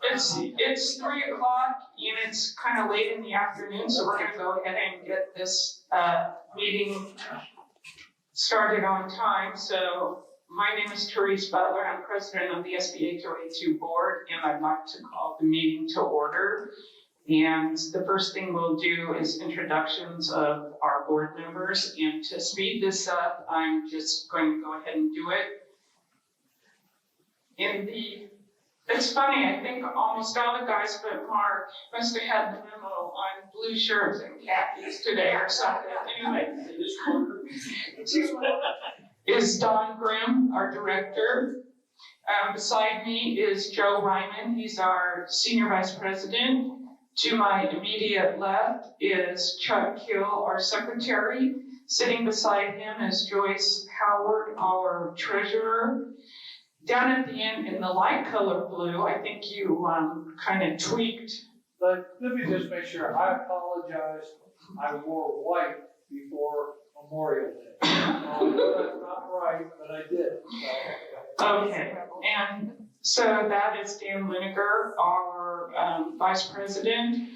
It's 3 o'clock and it's kind of late in the afternoon, so we're gonna go ahead and get this meeting started on time. So my name is Therese Butler. I'm president of the SB HOA2 board, and I'd like to call the meeting to order. And the first thing we'll do is introductions of our board members. And to speed this up, I'm just going to go ahead and do it. It's funny, I think almost all the guys but Mark must have had the memo on blue shirts and khakis today or something. Anyway, is Don Grimm, our director. Beside me is Joe Ryman. He's our senior vice president. To my immediate left is Chuck Hill, our secretary. Sitting beside him is Joyce Howard, our treasurer. Down at the end in the light color blue, I think you kind of tweaked. But let me just make sure, I apologize, I wore white before Memorial Day. That's not right, but I did. Okay, and so that is Dan Lineker, our vice president.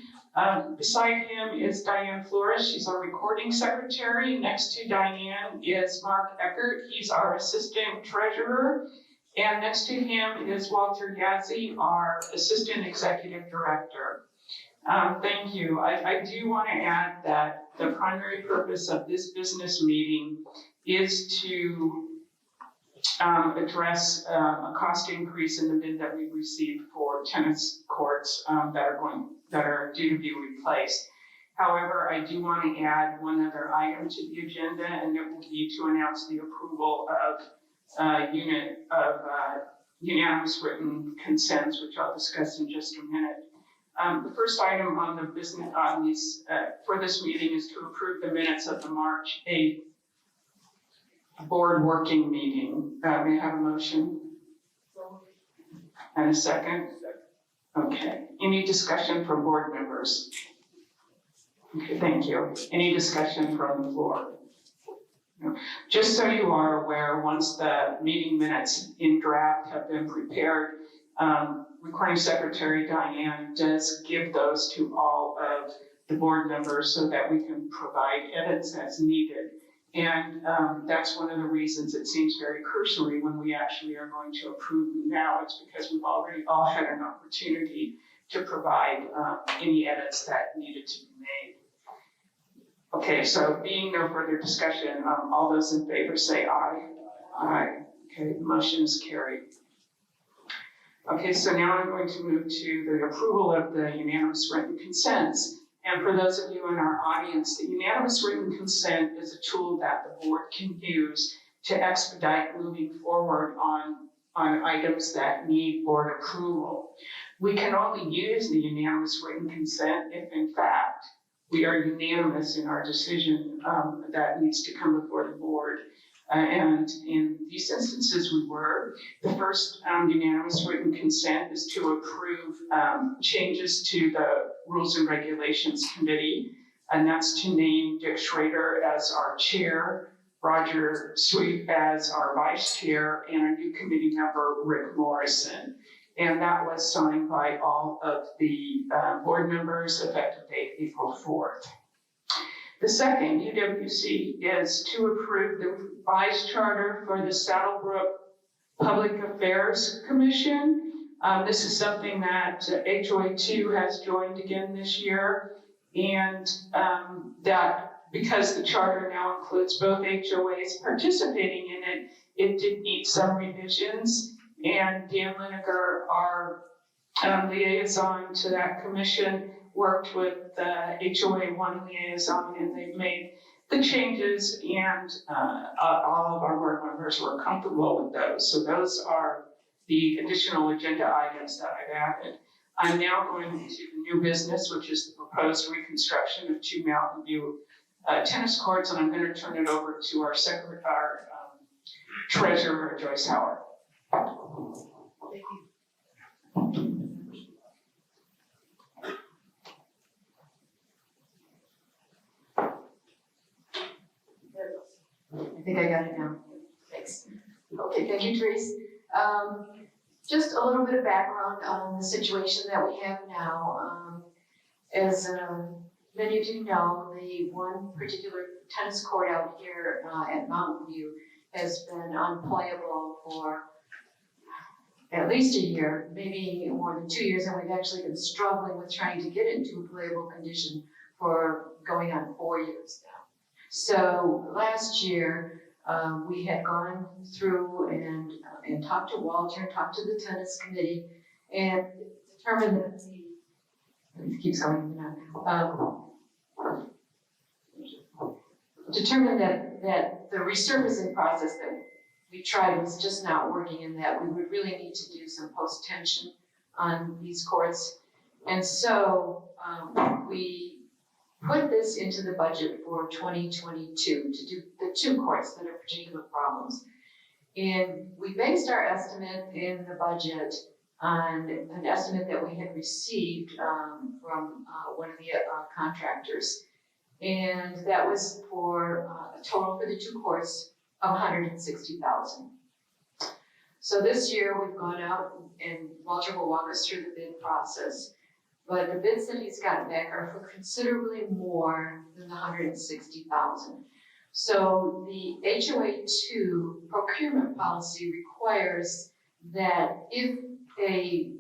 Beside him is Diane Flores. She's our recording secretary. Next to Diane is Mark Eckert. He's our assistant treasurer. And next to him is Walter Yazzie, our assistant executive director. Thank you. I do want to add that the primary purpose of this business meeting is to address a cost increase in the bid that we received for tennis courts that are due to be replaced. However, I do want to add one other item to the agenda, and it will be to announce the approval of unanimous written consents, which I'll discuss in just a minute. The first item on the business for this meeting is to approve the minutes of the March 8th board working meeting. May I have a motion? And a second? Okay. Any discussion from board members? Okay, thank you. Any discussion from the floor? No. Just so you are aware, once the meeting minutes in draft have been prepared, recording secretary Diane does give those to all of the board members so that we can provide edits as needed. And that's one of the reasons it seems very cursory when we actually are going to approve them now. It's because we've already all had an opportunity to provide any edits that needed to be made. Okay, so being no further discussion, all those in favor say aye. Aye. Okay, the motion is carried. Okay, so now I'm going to move to the approval of the unanimous written consents. And for those of you in our audience, the unanimous written consent is a tool that the board can use to expedite moving forward on items that need board approval. We can only use the unanimous written consent if, in fact, we are unanimous in our decision that needs to come before the board. And in these instances we were. The first unanimous written consent is to approve changes to the Rules and Regulations Committee, and that's to name Dick Schrader as our chair, Roger Sweet as our vice chair, and a new committee member, Rick Morrison. And that was signed by all of the board members effective date April 4th. The second UWC is to approve the revised charter for the SaddleBrooke Public Affairs Commission. This is something that HOA2 has joined again this year, and that because the charter now includes both HOAs participating in it, it did need some revisions. And Dan Lineker, our liaison to that commission, worked with the HOA1 liaison, and they've made the changes, and all of our board members were comfortable with those. So those are the additional agenda items that I've added. I'm now going to the new business, which is the proposed reconstruction of 2 Mountain View tennis courts, and I'm going to turn it over to our treasurer, Joyce Howard. Thank you. I think I got it now. Thanks. Okay, thank you, Therese. Just a little bit of background on the situation that we have now. As many of you know, the one particular tennis court out here at Mountain View has been unplayable for at least a year, maybe more than 2 years, and we've actually been struggling with trying to get it into a playable condition for going on 4 years now. So last year, we had gone through and talked to Walter, talked to the tennis committee, and determined that it keeps going now. Determined that the resurfacing process that we tried was just not working, and that we would really need to do some post-tension on these courts. And so we put this into the budget for 2022 to do the 2 courts that are particular problems. And we based our estimate in the budget on an estimate that we had received from one of the contractors. And that was for a total for the 2 courts of $160,000. So this year we've gone out, and Walter will walk us through the bid process. But the bids that he's gotten back are for considerably more than the $160,000. So the HOA2 procurement policy requires that if a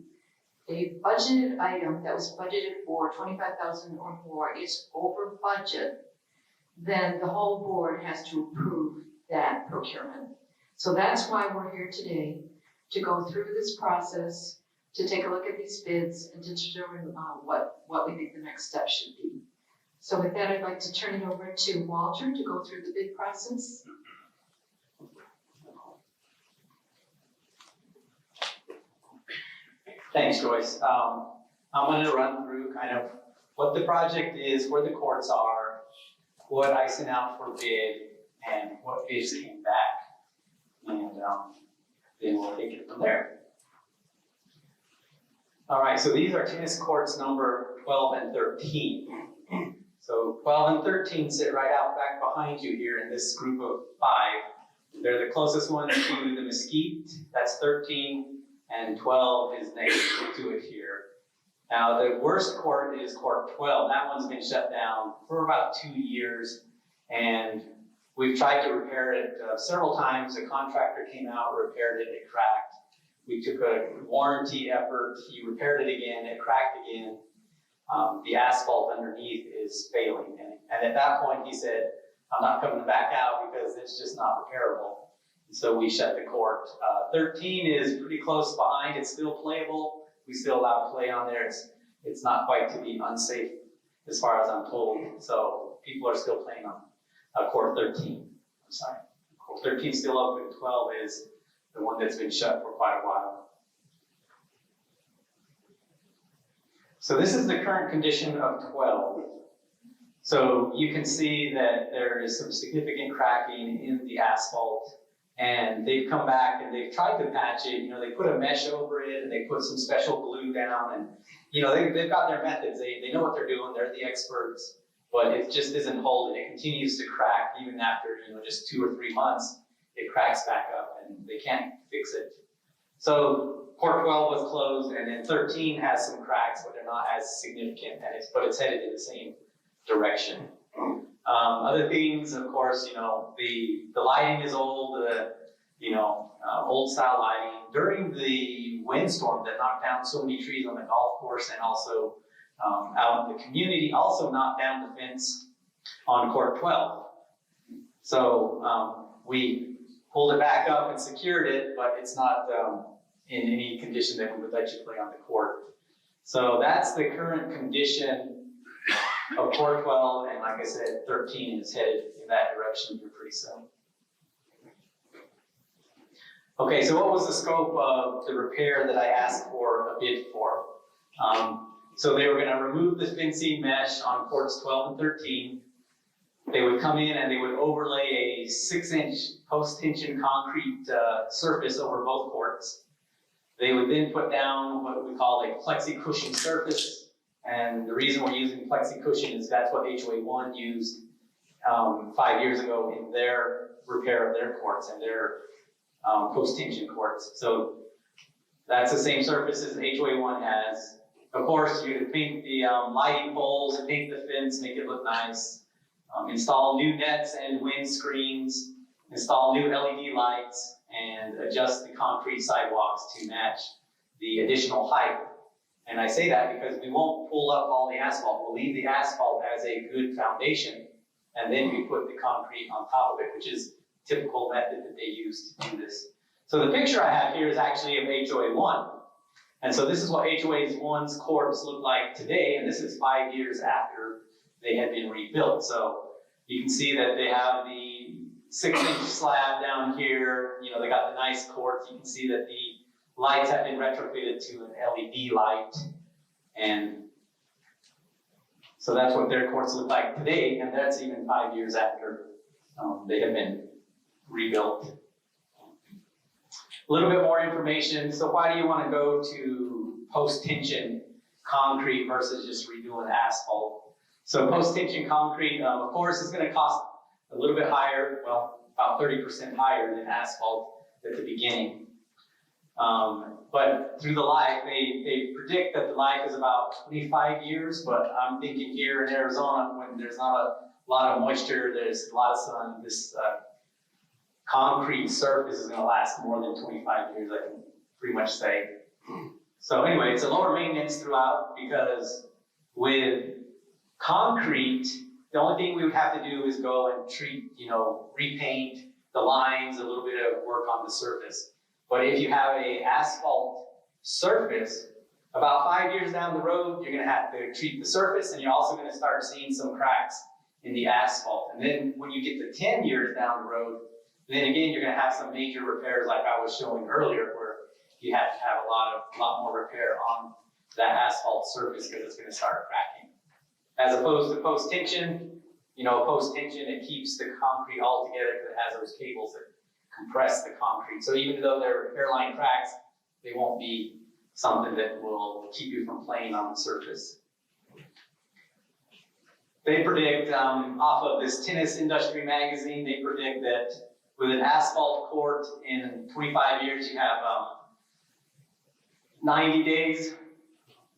budgeted item that was budgeted for $25,000 or more is over budget, then the whole board has to approve that procurement. So that's why we're here today, to go through this process, to take a look at these bids, and to determine what we think the next step should be. So with that, I'd like to turn it over to Walter to go through the bid process. Thanks, Joyce. I'm going to run through kind of what the project is, where the courts are, what I sent out for bid, and what bids came back. And then we'll take it from there. All right, so these are tennis courts number 12 and 13. So 12 and 13 sit right out back behind you here in this group of 5. They're the closest ones to the Mesquite, that's 13, and 12 is next to it here. Now the worst court is court 12. That one's been shut down for about 2 years, and we've tried to repair it several times. A contractor came out, repaired it, it cracked. We took a warranty effort, he repaired it again, it cracked again. The asphalt underneath is failing. And at that point he said, I'm not coming back out because it's just not repairable. And so we shut the court. 13 is pretty close behind, it's still playable. We still allow play on there. It's not quite to be unsafe as far as I'm told. So people are still playing on court 13. I'm sorry. Court 13 is still open, 12 is the one that's been shut for quite a while. So this is the current condition of 12. So you can see that there is some significant cracking in the asphalt, and they've come back and they've tried to patch it. You know, they put a mesh over it and they put some special glue down, and you know, they've got their methods. They know what they're doing. They're the experts, but it just isn't holding. It continues to crack even after, you know, just 2 or 3 months. It cracks back up and they can't fix it. So court 12 was closed, and then 13 has some cracks, but they're not as significant, and it's headed in the same direction. Other things, of course, you know, the lighting is old, old style lighting. During the windstorm that knocked down so many trees on the golf course and also out in the community, also knocked down the fence on court 12. So we pulled it back up and secured it, but it's not in any condition that we would let you play on the court. So that's the current condition of court 12, and like I said, 13 is headed in that direction here pretty soon. Okay, so what was the scope of the repair that I asked for a bid for? So they were going to remove the fencing mesh on courts 12 and 13. They would come in and they would overlay a 6-inch post-tension concrete surface over both courts. They would then put down what we call a plexi cushion surface. And the reason we're using plexi cushion is that's what HOA1 used 5 years ago in their repair of their courts and their post-tension courts. So That's the same surface as HOA1 has. Of course, you can paint the lighting poles, paint the fence, make it look nice. Install new nets and wind screens, install new LED lights, and adjust the concrete sidewalks to match the additional height. And I say that because we won't pull up all the asphalt. We'll leave the asphalt as a good foundation, and then we put the concrete on top of it, which is a typical method that they use to do this. So the picture I have here is actually of HOA1. And so this is what HOA1's courts look like today, and this is 5 years after they had been rebuilt. So you can see that they have the 6-inch slab down here. You know, they got the nice courts. You can see that the lights have been retrofitted to an LED light. And so that's what their courts look like today, and that's even 5 years after they have been rebuilt. A little bit more information. So why do you want to go to post-tension concrete versus just redoing asphalt? So post-tension concrete, of course, is going to cost a little bit higher, well, about 30% higher than asphalt at the beginning. But through the life, they predict that the life is about 25 years, but I'm thinking here in Arizona, when there's not a lot of moisture, there's a lot of sun, this concrete surface is going to last more than 25 years, I can pretty much say. So anyway, it's a lower maintenance throughout, because with concrete, the only thing we would have to do is go and treat, repaint the lines, a little bit of work on the surface. But if you have a asphalt surface, about 5 years down the road, you're going to have to treat the surface, and you're also going to start seeing some cracks in the asphalt. And then when you get to 10 years down the road, then again, you're going to have some major repairs like I was showing earlier, where you have to have a lot more repair on that asphalt surface because it's going to start cracking. As opposed to post-tension, post-tension, it keeps the concrete all together because it has those cables that compress the concrete. So even though there are hairline cracks, they won't be something that will keep you from playing on the surface. They predict, off of this Tennis Industry magazine, they predict that with an asphalt court in 25 years, you have 90 days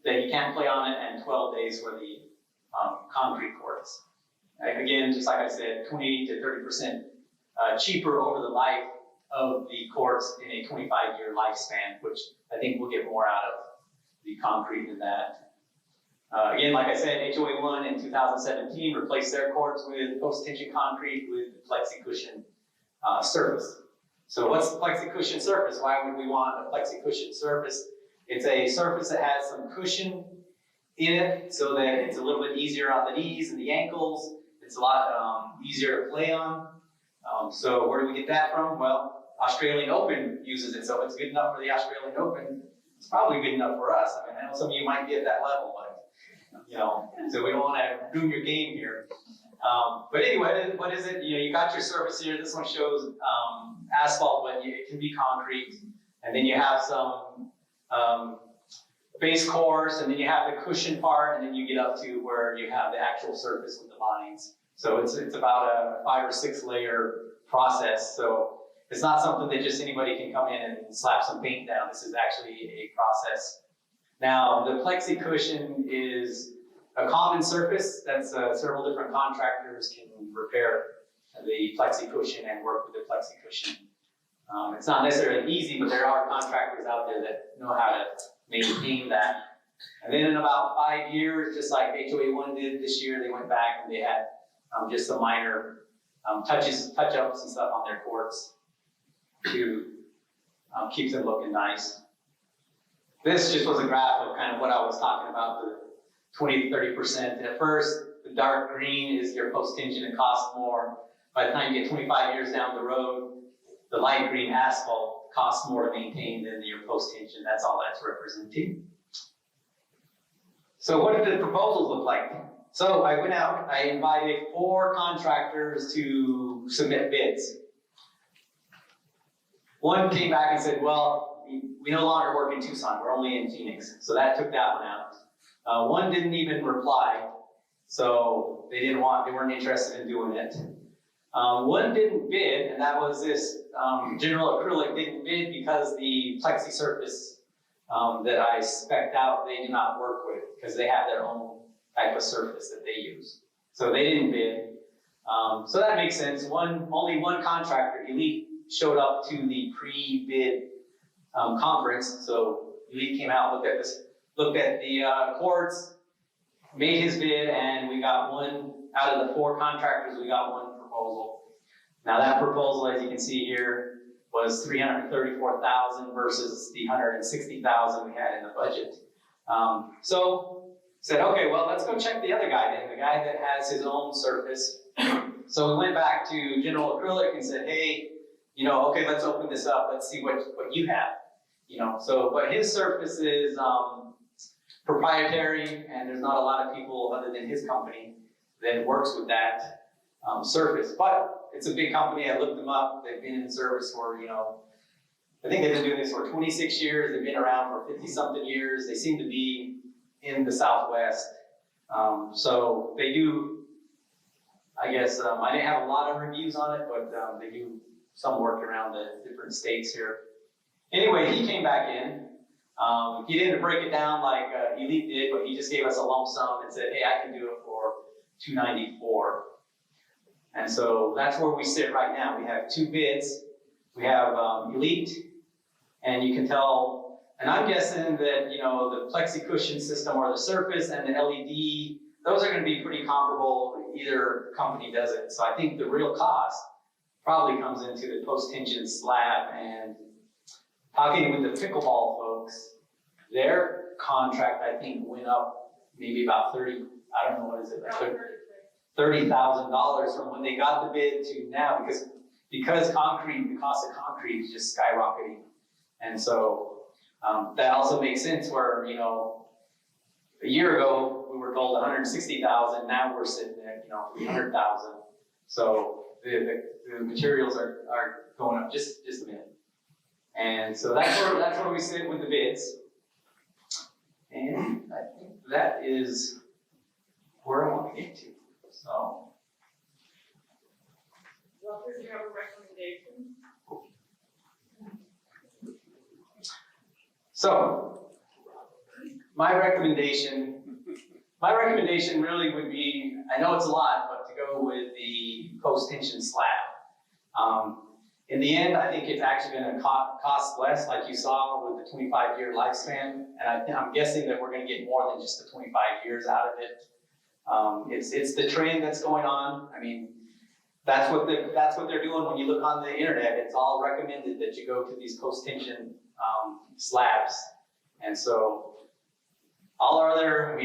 that you can't play on it, and 12 days for the concrete courts. Again, just like I said, 20 to 30% cheaper over the life of the courts in a 25-year lifespan, which I think we'll get more out of the concrete than that. Again, like I said, HOA1 in 2017 replaced their courts with post-tension concrete with plexi-cushion surface. So what's the plexi-cushion surface? Why would we want a plexi-cushion surface? It's a surface that has some cushion in it so that it's a little bit easier on the knees and the ankles. It's a lot easier to play on. So where do we get that from? Well, Australian Open uses it, so if it's good enough for the Australian Open, it's probably good enough for us. I mean, I know some of you might be at that level, but so we don't want to ruin your game here. But anyway, what is it? You got your surface here. This one shows asphalt, but it can be concrete. And then you have some base course, and then you have the cushion part, and then you get up to where you have the actual surface with the lines. So it's about a 5 or 6 layer process. So it's not something that just anybody can come in and slap some paint down. This is actually a process. Now, the plexi cushion is a common surface that's several different contractors can repair the plexi cushion and work with the plexi cushion. It's not necessarily easy, but there are contractors out there that know how to maintain that. And then in about 5 years, just like HOA1 did this year, they went back and they had just some minor touch-ups and stuff on their courts to keep them looking nice. This just was a graph of kind of what I was talking about, the 20 to 30%. At first, the dark green is your post-tension, it costs more. By the time you get 25 years down the road, the light green asphalt costs more to maintain than your post-tension. That's all that's representing. So what did the proposals look like? So I went out, I invited 4 contractors to submit bids. One came back and said, well, we no longer work in Tucson, we're only in Phoenix. So that took that one out. One didn't even reply, so they weren't interested in doing it. One didn't bid, and that was this General Acrylic didn't bid because the plexi surface that I spec'd out, they do not work with, because they have their own type of surface that they use. So they didn't bid. So that makes sense. Only one contractor, Elite, showed up to the pre-bid conference. So Elite came out, looked at the courts, made his bid, and we got one out of the 4 contractors. We got one proposal. Now that proposal, as you can see here, was $334,000 versus the $160,000 we had in the budget. So said, okay, well, let's go check the other guy then, the guy that has his own surface. So we went back to General Acrylic and said, hey, okay, let's open this up. Let's see what you have. But his surface is proprietary, and there's not a lot of people other than his company that works with that surface. But it's a big company. I looked them up. They've been in service for, I think they've been doing this for 26 years. They've been around for 50-something years. They seem to be in the Southwest. So they do, I guess, I didn't have a lot of reviews on it, but they do some work around the different states here. Anyway, he came back in. He didn't break it down like Elite did, but he just gave us a lump sum and said, hey, I can do it for $294. And so that's where we sit right now. We have 2 bids. We have Elite, and you can tell, and I'm guessing that, the plexi cushion system or the surface and the LED, those are going to be pretty comparable. Either company does it. So I think the real cost probably comes into the post-tension slab. And talking with the pickleball folks, their contract, I think, went up maybe about $30,000 from when they got the bid to now, because concrete, the cost of concrete is just skyrocketing. And so that also makes sense where, a year ago we were told $160,000, now we're sitting at, $300,000. So the materials are going up just a bit. And so that's where we sit with the bids. And I think that is where I want to get to. So. Well, does you have a recommendation? So, my recommendation really would be, I know it's a lot, but to go with the post-tension slab. In the end, I think it's actually going to cost less, like you saw with the 25-year lifespan, and I'm guessing that we're going to get more than just the 25 years out of it. It's the trend that's going on. I mean, that's what they're doing when you look on the internet. It's all recommended that you go to these post-tension slabs. And so all our other,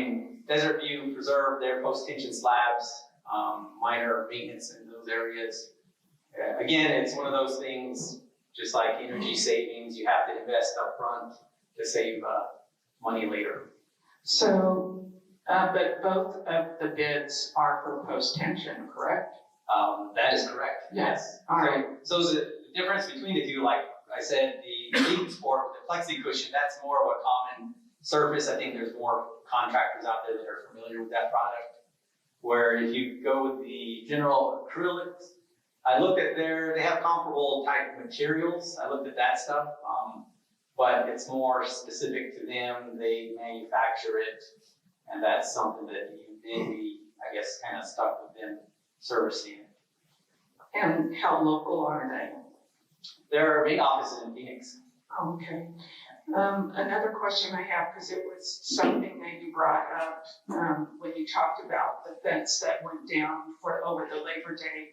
Desert View preserved their post-tension slabs, minor maintenance in those areas. Again, it's one of those things, just like energy savings, you have to invest up front to save money later. So, but both of the bids are for post-tension, correct? That is correct. Yes. All right. So the difference between the two, like I said, the Elite Sport, the plexi cushion, that's more of a common surface. I think there's more contractors out there that are familiar with that product. Where if you go with the General Acrylics, I looked at they have comparable type materials. I looked at that stuff, but it's more specific to them. They manufacture it, and that's something that you maybe, I guess, kind of stuck with them servicing it. And how local are they? Their main office is in Phoenix. Okay. Another question I have, because it was something that you brought up when you talked about the fence that went down over the Labor Day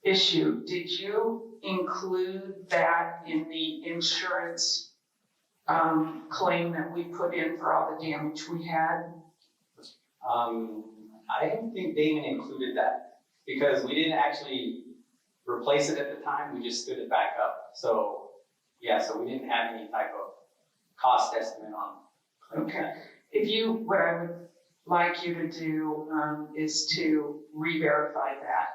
issue. Did you include that in the insurance claim that we put in for all the damage we had? I don't think Damon included that because we didn't actually replace it at the time. We just stood it back up. So yeah, so we didn't have any type of cost estimate on. Okay. What I would like you to do is to re-verify that.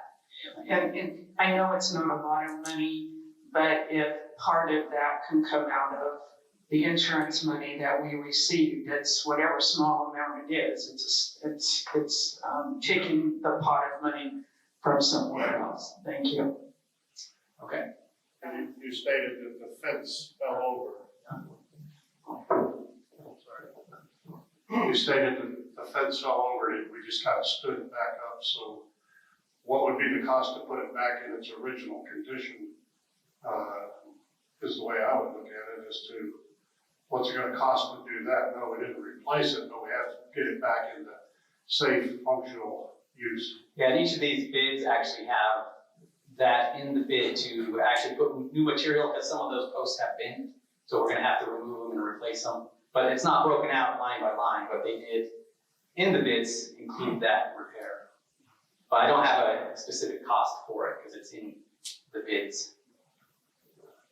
And I know it's not a lot of money, but if part of that can come out of the insurance money that we received, it's whatever small amount it is. It's taking the pot of money from somewhere else. Thank you. Okay. And you stated that the fence fell over. you stated that the fence fell over it, we just kind of stood it back up, so what would be the cost to put it back in its original condition, is the way I would look at it, as to what's it gonna cost to do that? No, we didn't replace it, but we have to get it back into safe, functional use. Yeah, and each of these bids actually have that in the bid to actually put new material, because some of those posts have been, so we're gonna have to remove them and replace them. But it's not broken out line by line, but they did, in the bids, include that repair. But I don't have a specific cost for it, because it's in the bids.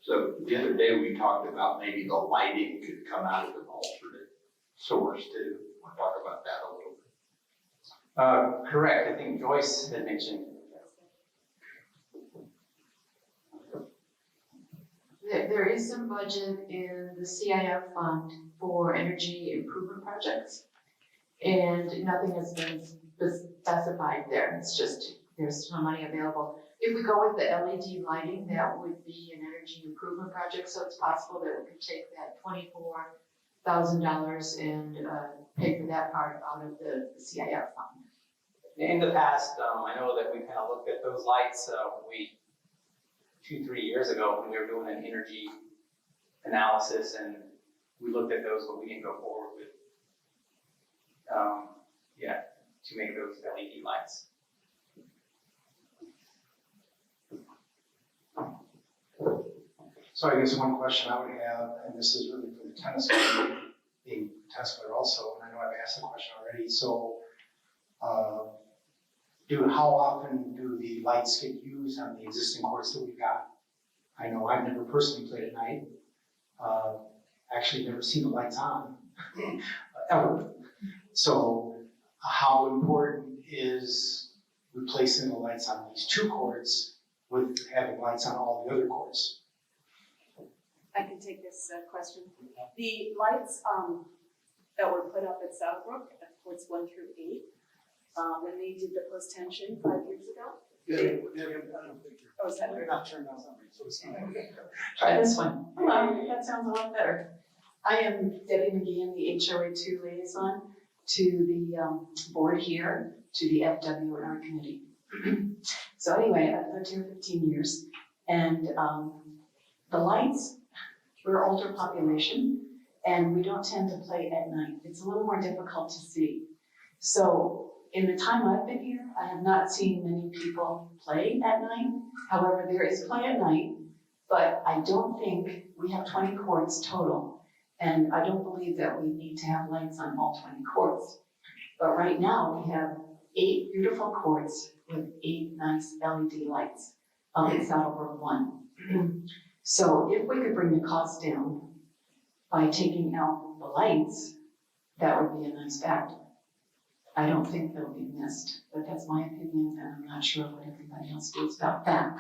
So the other day we talked about maybe the lighting could come out of an alternate source too. We'll talk about that a little bit. Correct, I think Joyce had mentioned. There is some budget in the CIF fund for energy improvement projects. And nothing has been specified there, it's just, there's some money available. If we go with the LED lighting, that would be an energy improvement project, so it's possible that we could take that $24,000 and pay for that part out of the CIF fund. In the past, I know that we kind of looked at those lights, 2-3 years ago, when we were doing an energy analysis, and we looked at those, but we didn't go forward with, to make those LED lights. So I guess one question I would have, and this is really for the tennis player, being a tennis player also, and I know I've asked the question already, so how often do the lights get used on the existing courts that we've got? I know I've never personally played at night, actually never seen the lights on, ever. So how important is replacing the lights on these two courts with having lights on all the other courts? I can take this question. The lights that were put up at SaddleBrooke at courts 1 through 8, when they did the post-tension 5 years ago. Oh, is that They're not turned on, so it's not. Try this one. Hello, that sounds a lot better. I am Debbie McGeehan, the HOA2 liaison to the board here, to the FW and our committee. So anyway, I've lived here 15 years, and the lights, we're an older population, and we don't tend to play at night. It's a little more difficult to see. So in the time I've been here, I have not seen many people play at night. However, there is play at night, but I don't think we have 20 courts total. And I don't believe that we need to have lights on all 20 courts. But right now, we have 8 beautiful courts with 8 nice LED lights in SaddleBrooke 1. So if we could bring the cost down by taking out the lights, that would be a nice factor. I don't think they'll be missed, but that's my opinion, and I'm not sure what everybody else feels about that.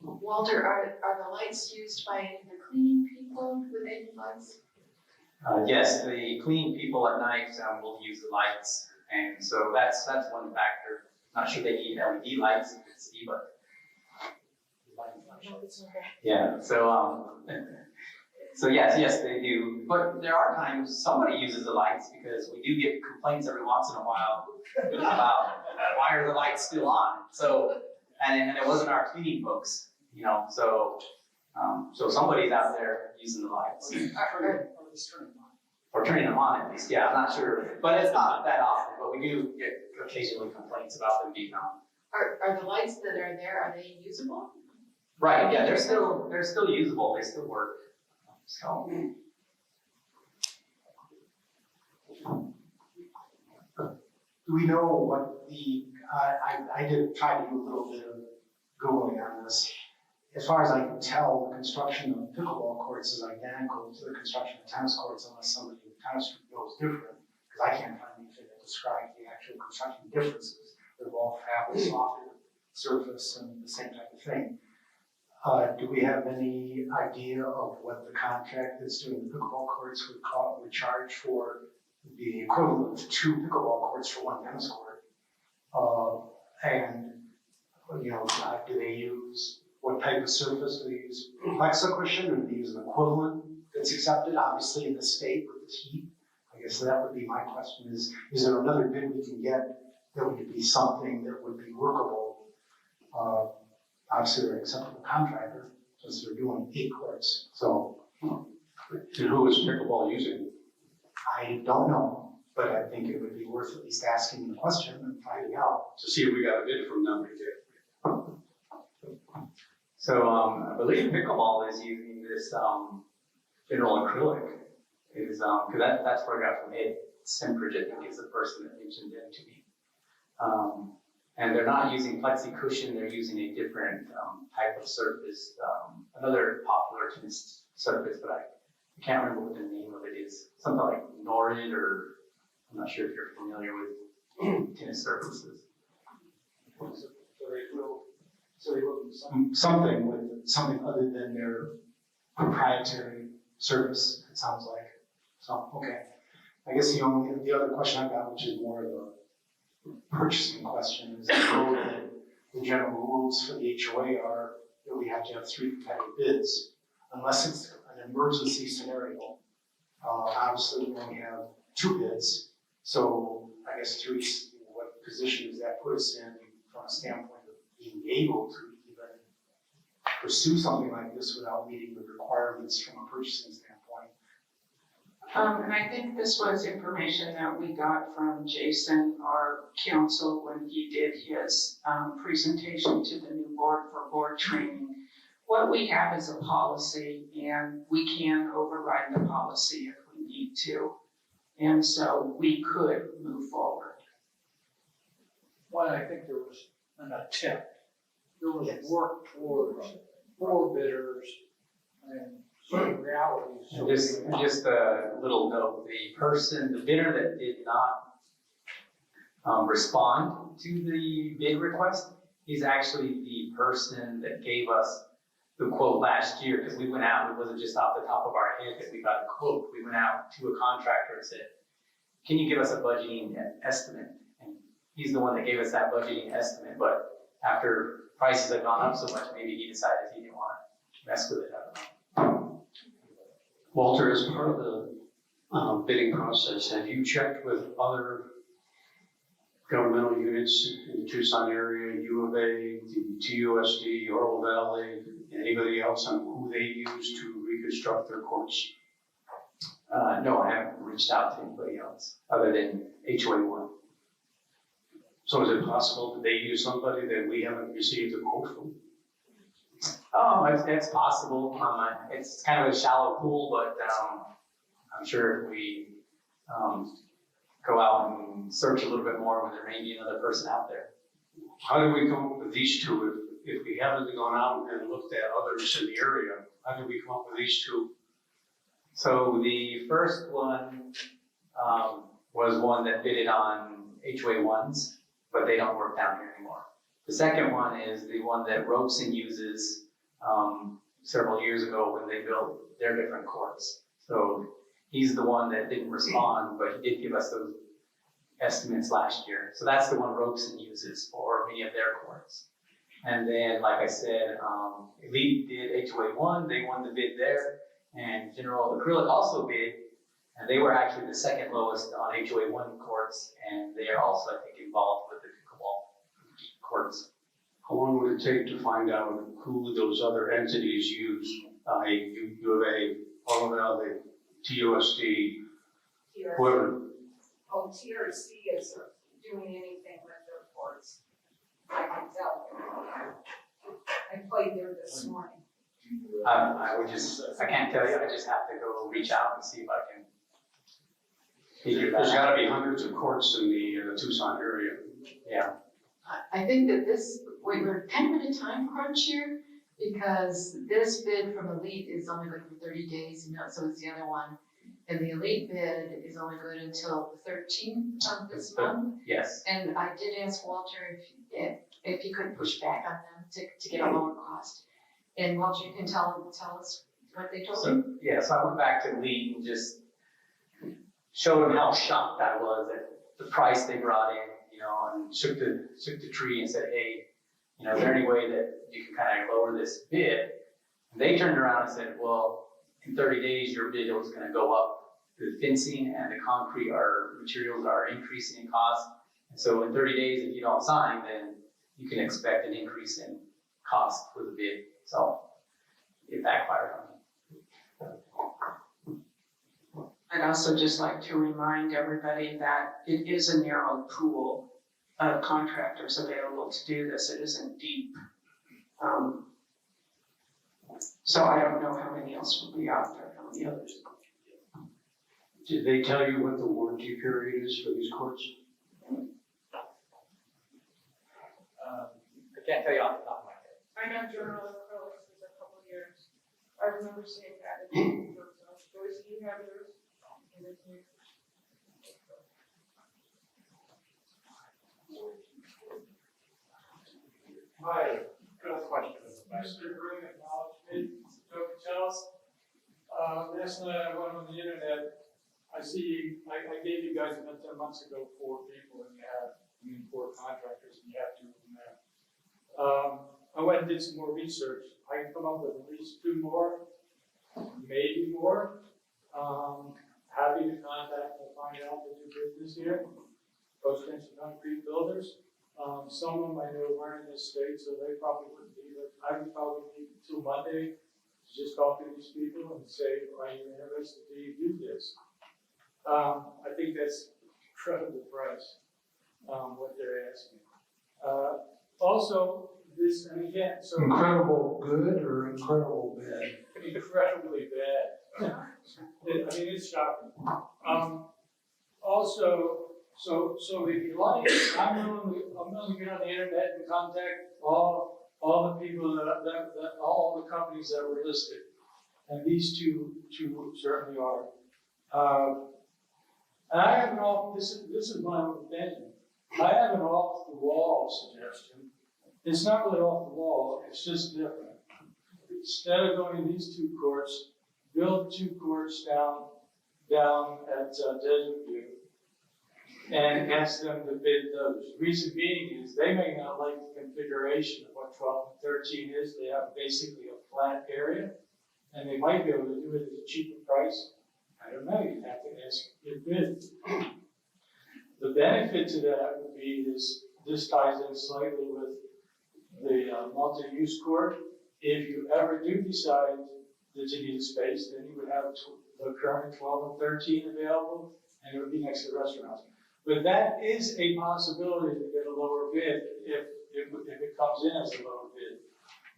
Walter, are the lights used by any of the cleaning people with any lights? Yes, the cleaning people at night will use the lights, and so that's one factor. Not sure they need LED lights, you can see, but yeah. So yes, they do. But there are times somebody uses the lights, because we do get complaints every once in a while about why are the lights still on. So and it wasn't our cleaning folks, So somebody's out there using the lights. Or turning them on at least, yeah, I'm not sure. But it's not that often, but we do get occasionally complaints about them being on. Are the lights that are there, are they usable? Right, yeah, they're still usable, they still work, so. Do we know what I did try to do a little bit of Googling on this. As far as I can tell, the construction of pickleball courts is identical to the construction of tennis courts, unless somebody in tennis knows different, because I can't find anything that describes the actual construction differences. They're all fabric, softer surface, and the same type of thing. Do we have any idea of what the contract that's doing the pickleball courts would charge for the equivalent of 2 pickleball courts for 1 tennis court? Do they use, what type of surface? Do they use Plexa cushion, or do they use an equivalent it's accepted, obviously in the state with the heat. I guess that would be my question is there another bid we can get that would be something that would be workable? Obviously, they're an acceptable contractor, since they're doing 8 courts, so. And who is pickleball using? I don't know, but I think it would be worth at least asking the question and finding out. To see if we got a bid from them. So, I believe pickleball is using this, general acrylic. Is, cause that's where I got from Ed Sempridge, I think is the person that mentioned them to me. And they're not using plexi cushion, they're using a different, type of surface, another popular tennis surface, but I can't remember what the name of it is. Something like Norid, or I'm not sure if you're familiar with tennis surfaces. So they will do something with something other than their proprietary service, it sounds like. So, okay. I guess the other question I've got, which is more of a purchasing question, is I know that the general rules for the HOA are that we have to have 3 competitive bids, unless it's an emergency scenario. Obviously, we only have 2 bids, so I guess 3, what position does that put us in from a standpoint of being able to even pursue something like this without meeting the requirements from a purchasing standpoint? And I think this was information that we got from Jason, our counsel, when he did his presentation to the new board for board training. What we have is a policy, and we can override the policy if we need to. And so we could move forward. Well, I think there was an attempt. There was work towards 4 bidders and certain realities. And just a little note, the bidder that did not respond to the bid request, he's actually the person that gave us the quote last year, because we went out, it wasn't just off the top of our head that we got a quote. We went out to a contractor and said, can you give us a budgeting estimate? And he's the one that gave us that budgeting estimate, but after prices had gone up so much, maybe he decided he didn't want to mess with it. I don't know. Walter, as part of the bidding process, have you checked with other governmental units in the Tucson area, U of A, the TUSD, Oro Valley, anybody else on who they use to reconstruct their courts? No, I haven't reached out to anybody else other than HOA 1. So is it possible that they use somebody that we haven't received a quote from? Oh, it's possible. It's kind of a shallow pool, but I'm sure if we go out and search a little bit more, there may be another person out there. How do we come up with these 2 if we haven't gone out and looked at others in the area? How did we come up with these 2? So the first one was one that bidded on HOA 1s, but they don't work down here anymore. The second one is the one that Robeson uses several years ago when they built their different courts. So he's the one that didn't respond, but he did give us those estimates last year. So that's the one Robeson uses for many of their courts. And then, like I said, Elite did HOA 1, they won the bid there, and General Acrylic also bid, and they were actually the second lowest on HOA 1 courts, and they are also, I think, involved with the pickleball courts. How long would it take to find out who those other entities use? U of A, Oro Valley, TUSD, whoever. Oh, TRC is doing anything with their courts. I can tell. I played there this morning. I can't tell you, I just have to go reach out and see if I can figure that There's out. got to be hundreds of courts in the Tucson area. Yeah. I think that we're kind of in a time crunch here, because this bid from Elite is only good for 30 days, and so is the other one. And the Elite bid is only good until the 13th of this month. Yes. And I did ask Walter if he could push back on them to get a lower cost. And Walter, you can tell us what they told you. So I went back to Lee and just showed him how shocked I was at the price they brought in, and shook the tree and said, hey, is there any way that you can kind of lower this bid? And they turned around and said, well, in 30 days, your bid is gonna go up. The fencing and the concrete materials are increasing in cost. And so in 30 days, if you don't sign, then you can expect an increase in cost for the bid. So it backfired on me. I'd also just like to remind everybody that it is a narrow pool of contractors available to do this. It isn't deep. So I don't know how many else will be out there, how many others. Did they tell you what the warranty period is for these courts? I can't tell you off the top of my head. I know General Acrylics was a couple of years. I remember seeing that in the Joyce, you have yours? And it's new. Hi, got a question. Mr. Green acknowledged me, Joe Charles. Last night I went on the internet, I gave you guys about 10 months ago 4 people and you have, 4 contractors and you have 2 of them there. I went and did some more research. I can come up with at least 2 more, maybe more. Happy to contact and find out that do business here. Post-tension concrete builders. Some of them I know weren't in this state, so they probably wouldn't be, but I would probably need until Monday to just talk to these people and say, are you interested, do you do this? I think that's incredible price, what they're asking. Also, this, and again, so. Incredible good or incredible bad? Incredibly bad. It's shocking. Also, so if you like, I'm willing to get on the internet and contact all the people that all the companies that were listed. And these two certainly are. And I have this is my own opinion. I have an off the wall suggestion. It's not really off the wall, it's just different. Instead of going to these 2 courts, build 2 courts down at Desert View and ask them to bid those. Reason being is they may not like the configuration of what 12 and 13 is. They have basically a flat area and they might be able to do it at a cheaper price. I don't know, you'd have to ask your bid. The benefit to that would be is this ties in slightly with the multi-use court. If you ever do decide that you need a space, then you would have the current 12 and 13 available, and it would be next to restaurants. But that is a possibility to get a lower bid if it comes in as a lower bid.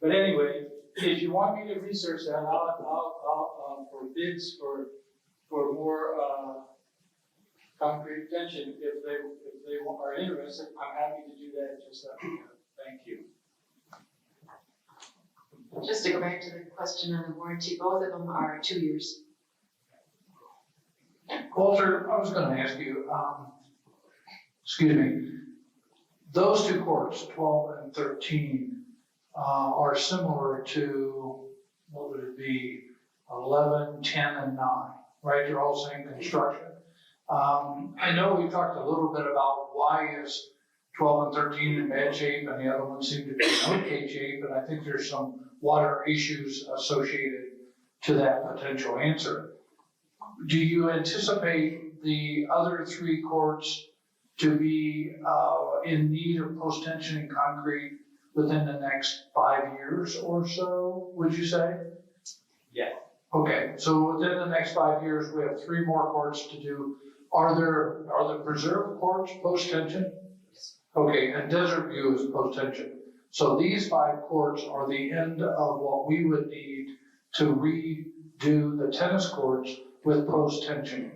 But anyway, if you want me to research that, I'll for bids for more concrete attention, if they are interested, I'm happy to do that. Just let me know. Thank you. Just to go back to the question on the warranty, both of them are 2 years. Walter, I was gonna ask you, excuse me, those 2 courts, 12 and 13, are similar to, what would it be, 11, 10, and 9, right? They're all same construction. I know we talked a little bit about why is 12 and 13 in bad shape and the other ones seem to be in okay shape, and I think there's some water issues associated to that potential answer. Do you anticipate the other 3 courts to be in need of post-tension and concrete within the next 5 years or so, would you say? Yeah. Okay, so within the next 5 years, we have 3 more courts to do. Are the preserve courts post-tension? Okay, and Desert View is post-tension. So these 5 courts are the end of what we would need to redo the tennis courts with post-tension.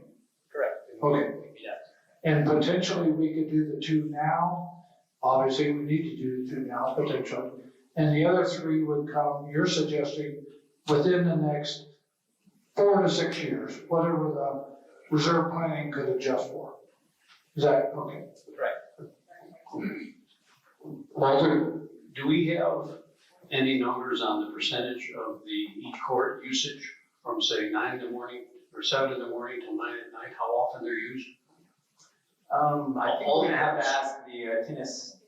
Correct. Okay. Yes. And potentially we could do the 2 now. Obviously, we need to do the 2 now, potentially. And the other 3 would come, you're suggesting, within the next 4 to 6 years, whatever the reserve planning could adjust for. Is that okay? Right. Walter, do we have any numbers on the percentage of each court usage from say 9 in the morning or 7 in the morning till 9 at night, how often they're used? I think we're gonna have to ask the tennis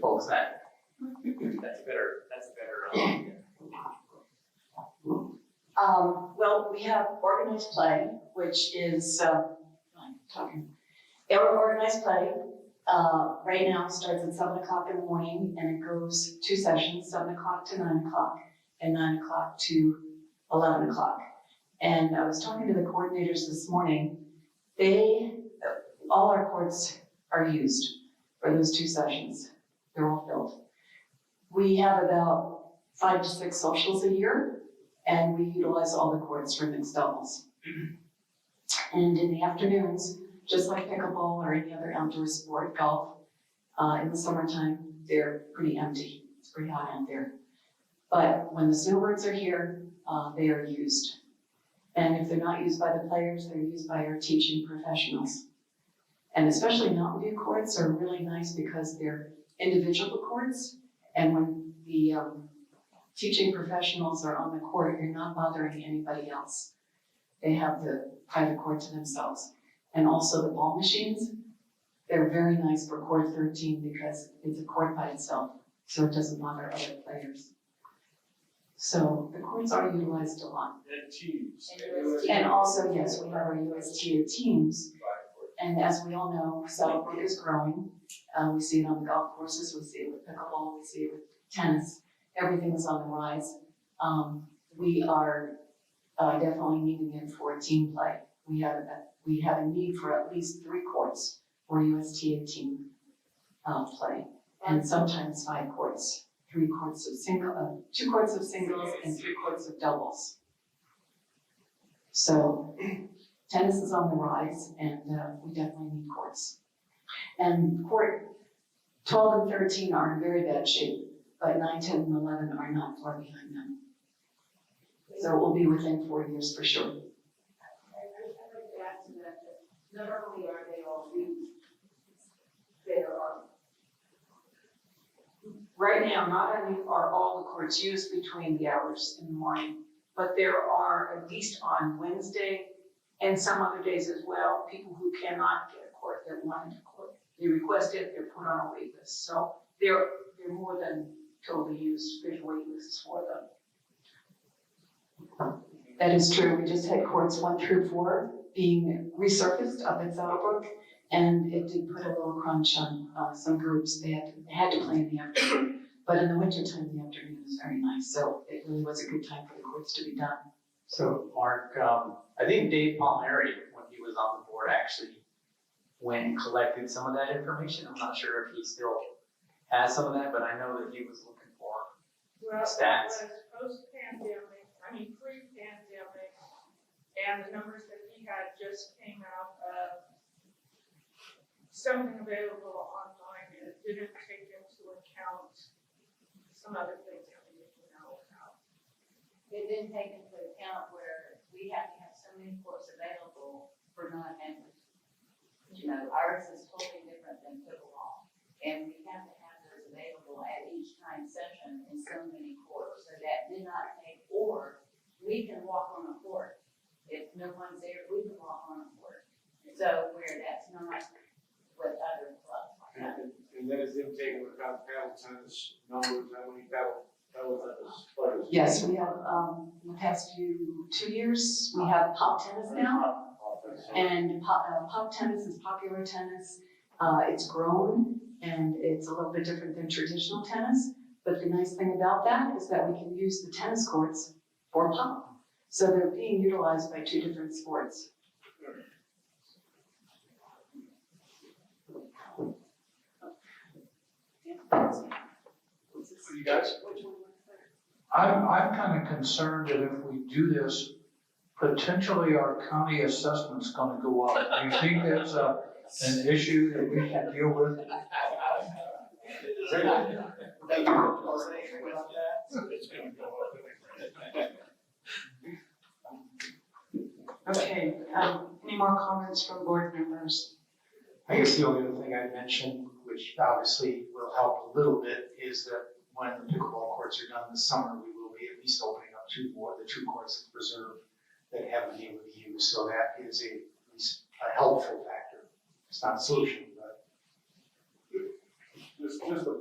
folks that. That's a better. Well, we have organized play, which is, organized play, right now starts at 7 o'clock in the morning and it goes 2 sessions, 7 o'clock to 9 o'clock and 9 o'clock to 11 o'clock. And I was talking to the coordinators this morning. All our courts are used for those 2 sessions. They're all filled. We have about 5 to 6 socials a year, and we utilize all the courts for mixed doubles. And in the afternoons, just like pickleball or any other outdoor sport, golf, in the summertime, they're pretty empty. It's pretty hot out there. But when the snowbirds are here, they are used. And if they're not used by the players, they're used by our teaching professionals. And especially Mountain View courts are really nice because they're individual courts. And when the teaching professionals are on the court, you're not bothering anybody else. They have the private court to themselves. And also the ball machines, they're very nice for court 13 because it's a court by itself, so it doesn't bother other players. So the courts are utilized a lot. And teams. And also, yes, we have our USTA teams. And as we all know, SaddleBrooke is growing. We see it on the golf courses, we see it with pickleball, we see it with tennis. Everything is on the rise. We are definitely needing it for team play. We have a need for at least 3 courts for USTA team play, and sometimes 5 courts. 2 courts of singles and 3 courts of doubles. So tennis is on the rise, and we definitely need courts. And court 12 and 13 are in very bad shape, but 9, 10, and 11 are not far behind them. So it will be within 4 years for sure. I'd like to add to that, not only are they all used, there are, Right now, not only are all the courts used between the hours in the morning, but there are, at least on Wednesday and some other days as well, people who cannot get a court that want a court. They request it, they're put on a wait list. So they're more than totally used. There's wait lists for them. That is true. We just had courts 1 through 4 being resurfaced up at SaddleBrooke, and it did put a little crunch on some groups. They had to play in the afternoon, but in the wintertime, the afternoon is very nice. So it really was a good time for the courts to be done. So Mark, I think Dave Palmieri, when he was on the board, actually went and collected some of that information. I'm not sure if he still has some of that, but I know that he was looking for stats. Well, it was post-pandemic, pre-pandemic, and the numbers that he had just came out of something available online, and it didn't take into account some other things that we need to know about. It didn't take into account where we have to have so many courts available for non-members. You know, ours is totally different than pickleball, and we have to have those available at each time session in so many courts. So that did not take, or we can walk on a court. If no one's there, we can walk on a court. So where that's not with other clubs like that. And then is them taking into account paddle tennis numbers, how many paddle tennis players? Yes, we have, in the past 2 years, we have pop tennis now. And pop tennis is popular tennis. It's grown and it's a little bit different than traditional tennis. But the nice thing about that is that we can use the tennis courts for pop. So they're being utilized by 2 different sports. You guys? I'm kind of concerned that if we do this, potentially our county assessment's gonna go up. Do you think that's an issue that we should deal with? Okay, any more comments from board members? I guess the only other thing I'd mention, which obviously will help a little bit, is that when the pickleball courts are done this summer, we will be at least opening up 2 more, the 2 courts of reserve that haven't been able to be used. So that is at least a helpful factor. It's not a solution, but. Just a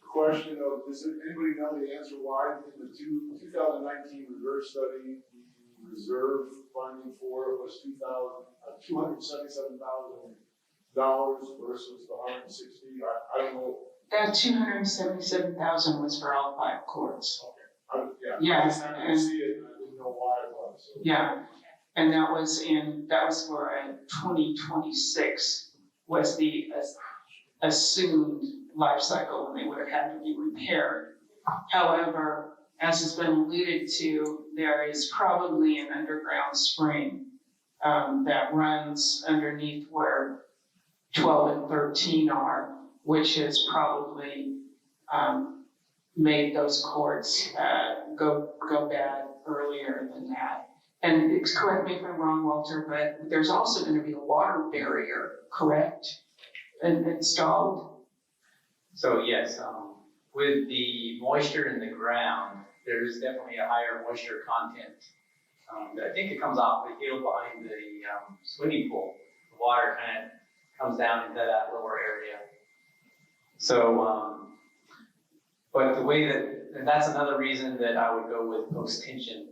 question of, does anybody know the answer why in the 2019 reverse study, reserve funding for it was $277,000 versus the 160. I don't know. That 277,000 was for all 5 courts. Yeah, I just happened to see it and I didn't know why it was. So. Yeah, and that was for a 2026 was the assumed life cycle when they would have had to be repaired. However, as has been alluded to, there is probably an underground spring that runs underneath where 12 and 13 are, which has probably made those courts go bad earlier than that. And correct me if I'm wrong, Walter, but there's also going to be a water barrier, correct? And installed? So yes, with the moisture in the ground, there is definitely a higher moisture content. I think it comes off the hill behind the swimming pool. The water kind of comes down into that lower area. So, but the way that, and that's another reason that I would go with post-tension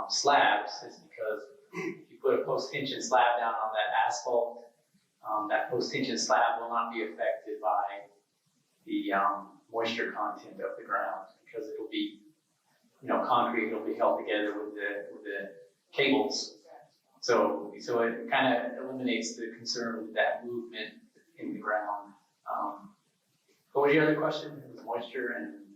slabs is because if you put a post-tension slab down on that asphalt, that post-tension slab will not be affected by the moisture content of the ground because it'll be, concrete. It'll be held together with the cables. So it kind of eliminates the concern with that movement in the ground. What was your other question? It was moisture and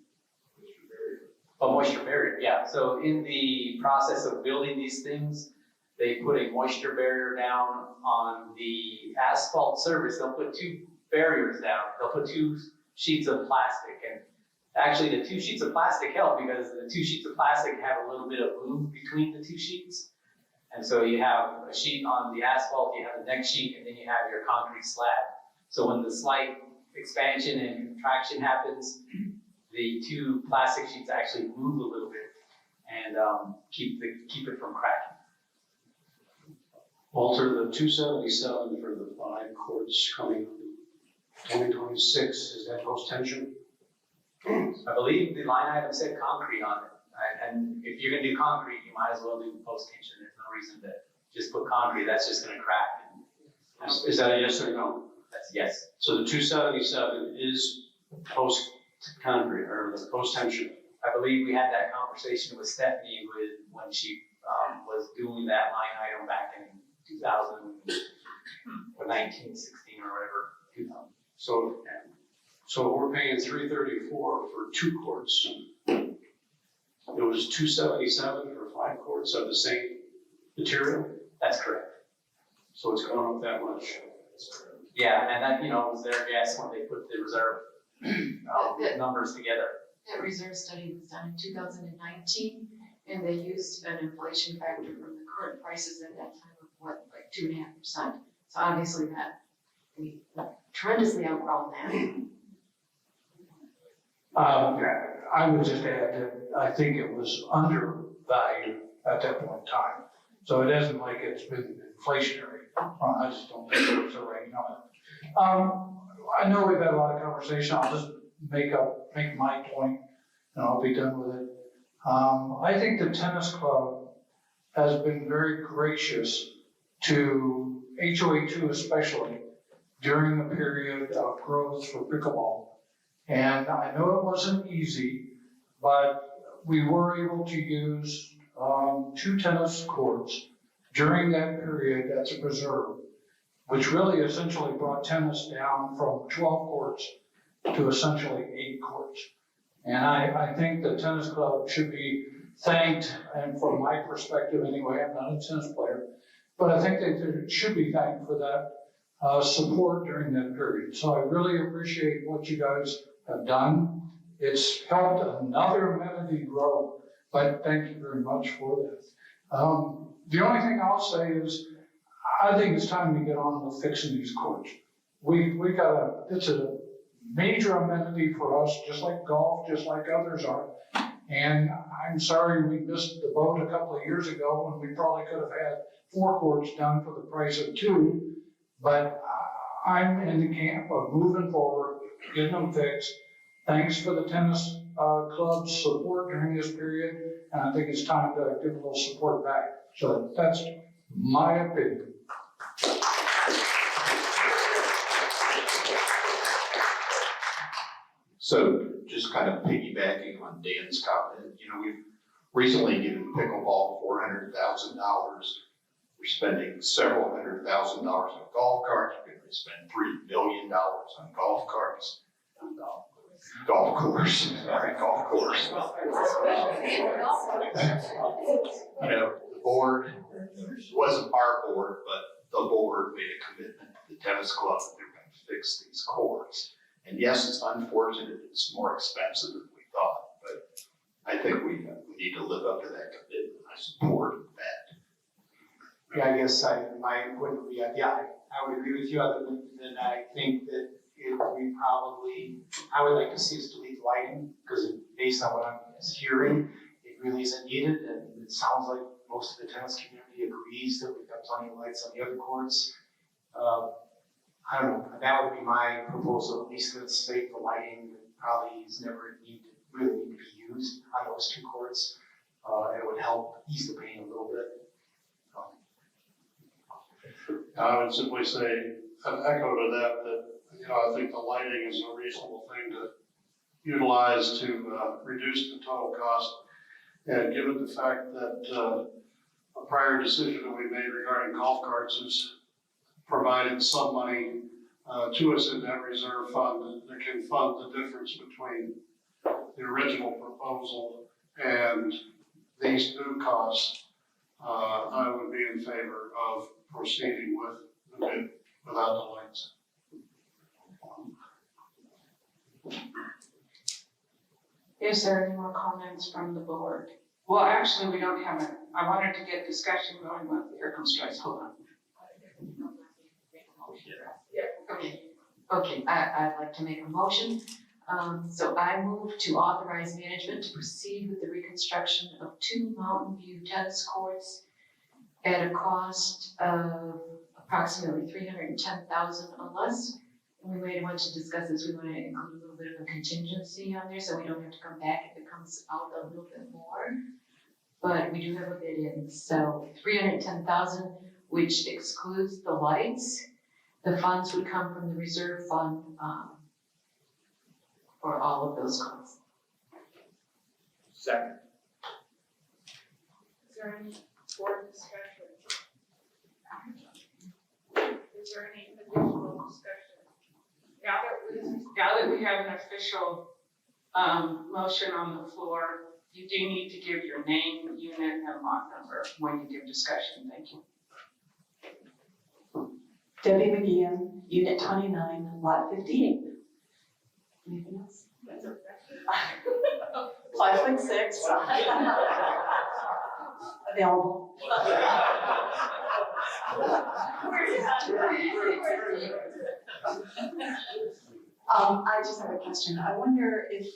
moisture barrier. Yeah. So in the process of building these things, they put a moisture barrier down on the asphalt surface. They'll put 2 barriers down. They'll put 2 sheets of plastic, and actually the 2 sheets of plastic help because the 2 sheets of plastic have a little bit of room between the 2 sheets. And so you have a sheet on the asphalt, you have the next sheet, and then you have your concrete slab. So when the slight expansion and contraction happens, the 2 plastic sheets actually move a little bit and keep it from cracking. Walter, the 277 for the 5 courts coming in 2026, is that post-tension? I believe the line item said concrete on it. And if you're gonna do concrete, you might as well do post-tension. There's no reason to just put concrete, that's just gonna crack. Is that a yes or no? That's yes. So the 277 is post-concrete or the post-tension? I believe we had that conversation with Stephanie when she was doing that line item back in 2019, 16 or whatever. 2000. So we're paying $334 for 2 courts. It was $277 for 5 courts of the same material? That's correct. So it's gone up that much. Yeah, and that, was their guess when they put the reserve numbers together. That reserve study was done in 2019, and they used an inflation factor from the current prices at that time of like 2.5%. So obviously we tremendously outgrown that. I would just add that I think it was undervalued at that point in time. So it isn't like it's been inflationary. I just don't think it was the right number. I know we've had a lot of conversation. I'll just make my point and I'll be done with it. I think the tennis club has been very gracious to HOA2 especially during the period of growth for pickleball. And I know it wasn't easy, but we were able to use 2 tennis courts during that period as a preserve, which really essentially brought tennis down from 12 courts to essentially 8 courts. And I think the tennis club should be thanked, and from my perspective anyway, I'm not a tennis player, but I think they should be thanked for that support during that period. So I really appreciate what you guys have done. It's helped another amenity grow, but thank you very much for that. The only thing I'll say is, I think it's time to get on with fixing these courts. It's a major amenity for us, just like golf, just like others are. And I'm sorry we missed the boat a couple of years ago when we probably could have had 4 courts done for the price of 2. But I'm in the camp of moving forward, getting them fixed. Thanks for the tennis club's support during this period, and I think it's time to give a little support back. So That's my opinion. So just kind of piggybacking on Dan's comment, we've recently given pickleball $400,000. We're spending several $100,000 on golf carts. We're going to spend $3 billion on golf carts. Golf course, sorry, golf course. The board, it wasn't our board, but the board made a commitment to the tennis club that they're going to fix these courts. And yes, it's unfortunate, it's more expensive than we thought, but I think we need to live up to that commitment. I support that. yeah, I guess my input would be, I would agree with you, other than I think that I would like to see us delete lighting, because based on what I'm hearing, it really isn't needed, and it sounds like most of the tennis community agrees that we've got plenty of lights on the other courts. I don't know, that would be my proposal, at least let's state the lighting that probably is never really need to be used on those two courts. It would help ease the pain a little bit. I would simply say, an echo to that, I think the lighting is a reasonable thing to utilize to reduce the total cost. And given the fact that a prior decision that we made regarding golf carts has provided some money to us in that reserve fund that can fund the difference between the original proposal and these new costs, I would be in favor of proceeding with the bid without the lights. Is there any more comments from the board? Well, actually, we don't have I wanted to get discussion going with, here comes Joyce, hold on. Okay, I'd like to make a motion. So I move to authorize management to proceed with the reconstruction of 2 Mountain View tennis courts at a cost of approximately $310,000 or less. And we may want to discuss this, we want to include a little bit of a contingency on there, so we don't have to come back if it comes out a little bit more. But we do have a bid in, so $310,000, which excludes the lights. The funds would come from the reserve fund for all of those costs. Second. Is there any board discussion? Is there any additional discussion? Now that we have an official motion on the floor, you do need to give your name, unit, and lot number when you give discussion. Thank you. Debbie McGeehan, Unit 29, Lot 58. Anything else? 5'6". Available. I just have a question. I wonder if,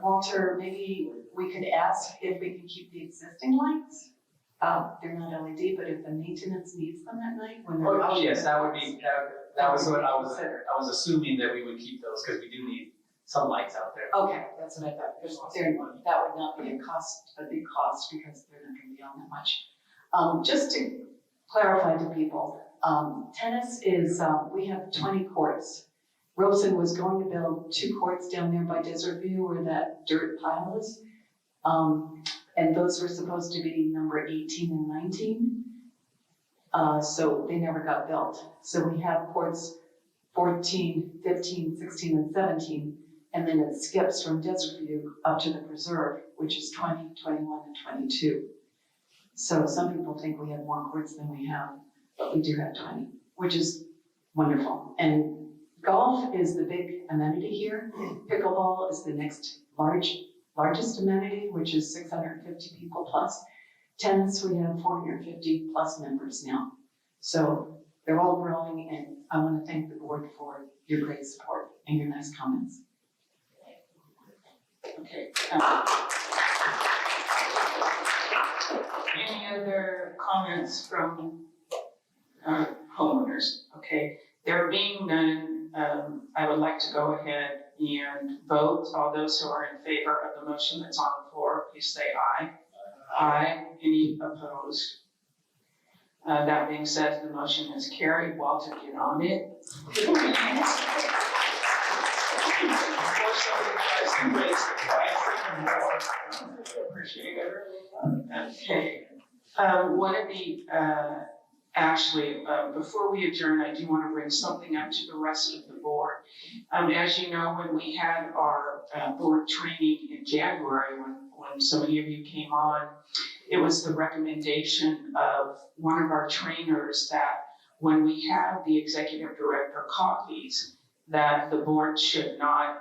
Walter, maybe we could ask if we can keep the existing lights? They're not LED, but if the maintenance needs them at night when they're. Oh, yes, that would be, that was what I was assuming that we would keep those, because we do need some lights out there. Okay, that's what I thought, because that would not be a big cost, because they're not gonna be on that much. Just to clarify to people, tennis is, we have 20 courts. Robeson was going to build 2 courts down there by Desert View where that dirt pile is. And those were supposed to be number 18 and 19. So they never got built. So we have courts 14, 15, 16, and 17. And then it skips from Desert View up to the preserve, which is 20, 21, and 22. So some people think we have more courts than we have, but we do have 20, which is wonderful. And golf is the big amenity here. Pickleball is the next largest amenity, which is 650 people plus. Tennis, we have 450 plus members now. So they're all growing, and I want to thank the board for your great support and your nice comments. Okay. Any other comments from homeowners? Okay, there being none, I would like to go ahead and vote. All those who are in favor of the motion that's on the floor, please say aye. Aye. Any opposed? That being said, the motion is carried. Walter, get on it. Before somebody tries to raise the price even more. Appreciate it. Okay. One of the, actually, before we adjourn, I do want to bring something up to the rest of the board. As you know, when we had our board training in January, when so many of you came on, it was the recommendation of one of our trainers that when we have the executive director copies, that the board should not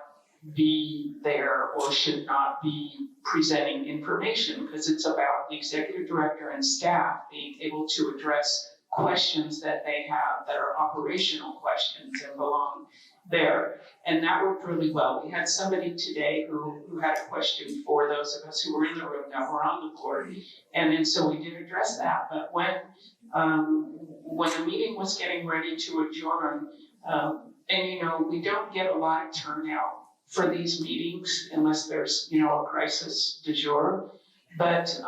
be there or should not be presenting information, because it's about the executive director and staff being able to address questions that they have that are operational questions and belong there. And that worked really well. We had somebody today who had a question for those of us who were in the room that were on the board. And so we did address that. But when the meeting was getting ready to adjourn, and you know, we don't get a lot of turnout for these meetings unless there's, you know, a crisis du jour. But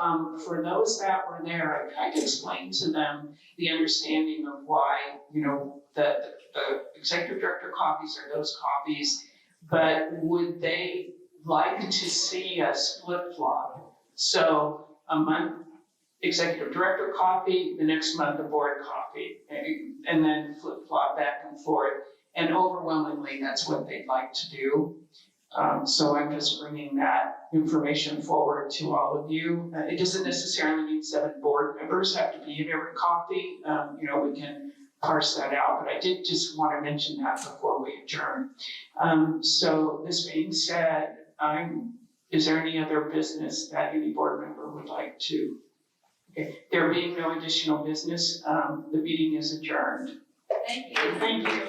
for those that were there, I tried to explain to them the understanding of why, you know, the executive director copies are those copies, but would they like to see us flip-flop? So a month executive director copy, the next month the board copy, and then flip-flop back and forth. And overwhelmingly, that's what they'd like to do. So I'm just bringing that information forward to all of you. It doesn't necessarily mean 7 board members have to be in every copy. You know, we can parse that out, but I did just want to mention that before we adjourn. So this being said, is there any other business that any board member would like to? Okay. There being no additional business, the meeting is adjourned. Thank you. Thank you.